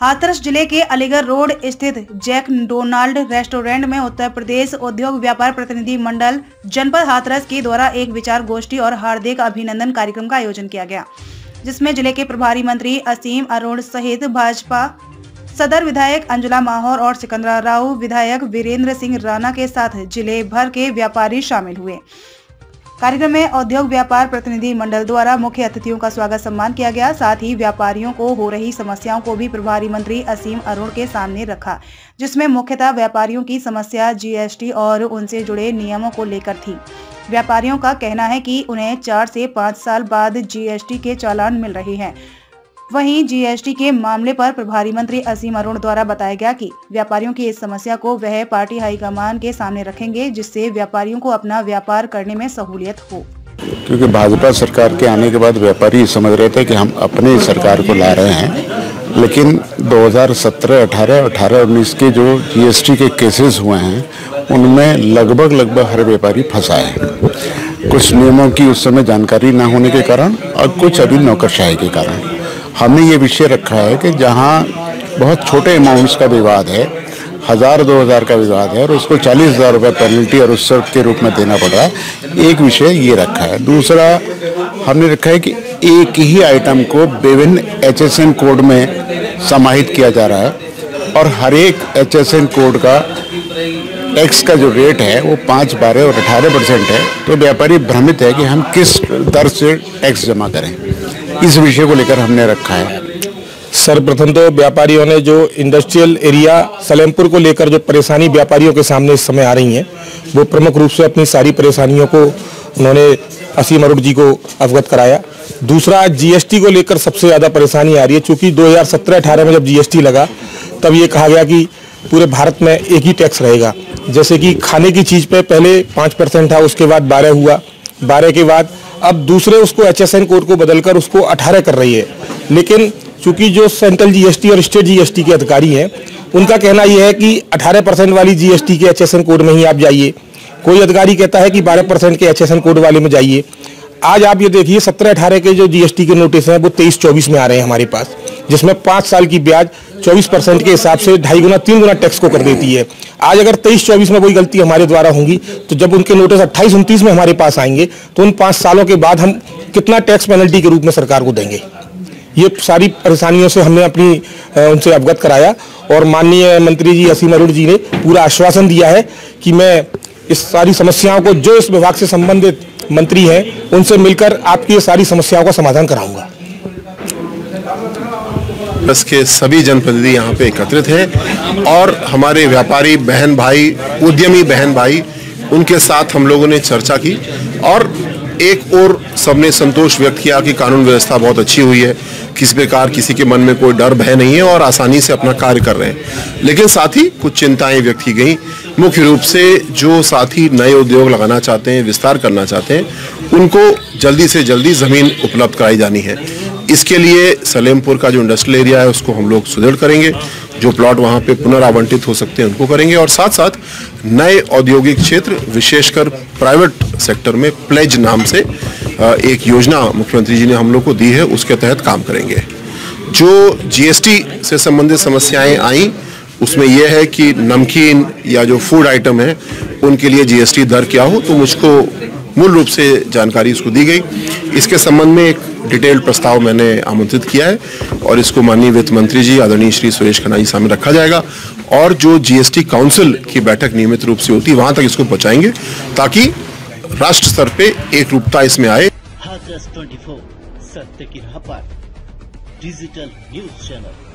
हाथरस जिले के अलीगढ़ रोड स्थित जैक डोनाल्ड रेस्टोरेंट में उत्तर प्रदेश उद्योग व्यापार प्रतिनिधि मंडल जनपद हाथरस के द्वारा एक विचार गोष्ठी और हार्दिक अभिनंदन कार्यक्रम का आयोजन किया गया, जिसमें जिले के प्रभारी मंत्री असीम अरुण सहित भाजपा सदर विधायक अंजुला माहौर और सिकंदराव विधायक वीरेंद्र सिंह राणा के साथ जिले भर के व्यापारी शामिल हुए। कार्यक्रम में उद्योग व्यापार प्रतिनिधि मंडल द्वारा मुख्य अतिथियों का स्वागत सम्मान किया गया। साथ ही व्यापारियों को हो रही समस्याओं को भी प्रभारी मंत्री असीम अरुण के सामने रखा, जिसमें मुख्यतः व्यापारियों की समस्या जीएसटी और उनसे जुड़े नियमों को लेकर थी। व्यापारियों का कहना है कि उन्हें 4 से 5 साल बाद जीएसटी के चालान मिल रहे हैं। वहीं जीएसटी के मामले पर प्रभारी मंत्री असीम अरुण द्वारा बताया गया कि व्यापारियों की इस समस्या को वह पार्टी हाईकमान के सामने रखेंगे, जिससे व्यापारियों को अपना व्यापार करने में सहूलियत हो। क्योंकि भाजपा सरकार के आने के बाद व्यापारी समझ रहे थे कि हम अपनी सरकार को ला रहे हैं, लेकिन 2017, 18, 19 के जो जीएसटी के केसेस हुए हैं उनमें लगभग हर व्यापारी फंसा है। कुछ नियमों की उस समय जानकारी न होने के कारण और कुछ अभी नौकरशाही के कारण हमने ये विषय रखा है कि जहाँ बहुत छोटे अमाउंट्स का विवाद है, 1000-2000 का विवाद है और उसको 40,000 रुपये पेनल्टी और उत्सव के रूप में देना पड़ रहा है, एक विषय ये रखा है। दूसरा हमने रखा है कि एक ही आइटम को विभिन्न HSN कोड में समाहित किया जा रहा है और हर एक HSN कोड का टैक्स का जो रेट है वो 5, 12 और 18% है। तो व्यापारी भ्रमित है कि हम किस दर से टैक्स जमा करें। इस विषय को लेकर हमने रखा है। सर्वप्रथम तो व्यापारियों ने जो इंडस्ट्रियल एरिया सलेमपुर को लेकर जो परेशानी व्यापारियों के सामने इस समय आ रही हैं, वो प्रमुख रूप से अपनी सारी परेशानियों को उन्होंने असीम अरुण जी को अवगत कराया। दूसरा, जीएसटी को लेकर सबसे ज़्यादा परेशानी आ रही है, चूँकि 2017-18 में जब जीएसटी लगा तब ये कहा गया कि पूरे भारत में एक ही टैक्स रहेगा। जैसे कि खाने की चीज़ पे पहले 5% था, उसके बाद 12 हुआ, 12 के बाद अब दूसरे उसको HSN कोड को बदलकर उसको 18 कर रही है। लेकिन चूंकि जो सेंट्रल जीएसटी और स्टेट जीएसटी के अधिकारी हैं, उनका कहना यह है कि 18% वाली जीएसटी के HSN कोड में ही आप जाइए। कोई अधिकारी कहता है कि 12% के HSN कोड वाले में जाइए। आज आप ये देखिए 17-18 के जो जीएसटी के नोटिस हैं वो 23-24 में आ रहे हैं हमारे पास, जिसमें 5 साल की ब्याज 24% के हिसाब से 2.5 गुना 3 गुना टैक्स को कर देती है। आज अगर 23-24 में कोई गलती हमारे द्वारा होंगी तो जब उनके नोटिस 28-29 में हमारे पास आएंगे तो उन 5 सालों के बाद हम कितना टैक्स पेनल्टी के रूप में सरकार को देंगे। ये सारी परेशानियों से हमने उनसे अवगत कराया और माननीय मंत्री जी असीम अरुण जी ने पूरा आश्वासन दिया है कि मैं इस सारी समस्याओं को जो इस विभाग से संबंधित मंत्री हैं उनसे मिलकर आपकी ये सारी समस्याओं का समाधान कराऊंगा। बस के सभी जनप्रतिनिधि यहाँ पे एकत्रित हैं और हमारे व्यापारी बहन भाई, उद्यमी बहन भाई, उनके साथ हम लोगों ने चर्चा की और एक और सबने संतोष व्यक्त किया कि कानून व्यवस्था बहुत अच्छी हुई है, किसी प्रकार किसी के मन में कोई डर भय नहीं है और आसानी से अपना कार्य कर रहे हैं। लेकिन साथ ही कुछ चिंताएं व्यक्त की गई। मुख्य रूप से जो साथी नए उद्योग लगाना चाहते हैं, विस्तार करना चाहते हैं, उनको जल्दी से जल्दी जमीन उपलब्ध कराई जानी है। इसके लिए सलेमपुर का जो इंडस्ट्रियल एरिया है उसको हम लोग सुदृढ़ करेंगे, जो प्लॉट वहाँ पे पुनरावंटित हो सकते हैं उनको करेंगे और साथ साथ नए औद्योगिक क्षेत्र विशेषकर प्राइवेट सेक्टर में प्लेज नाम से एक योजना मुख्यमंत्री जी ने हम लोग को दी है, उसके तहत काम करेंगे। जो जीएसटी से संबंधित समस्याएं आई उसमें यह है कि नमकीन या जो फूड आइटम है उनके लिए जीएसटी दर क्या हो, तो मुझको मूल रूप से जानकारी इसको दी गई। इसके संबंध में एक डिटेल्ड प्रस्ताव मैंने आमंत्रित किया है और इसको माननीय वित्त मंत्री जी आदरणीय श्री सुरेश खन्ना जी सामने रखा जाएगा और जो जीएसटी काउंसिल की बैठक नियमित रूप से होती है वहां तक इसको पहुंचाएंगे ताकि राष्ट्र स्तर पे एक रूपता इसमें आए। हाथरस 24 सत्य की राह पर डिजिटल न्यूज चैनल।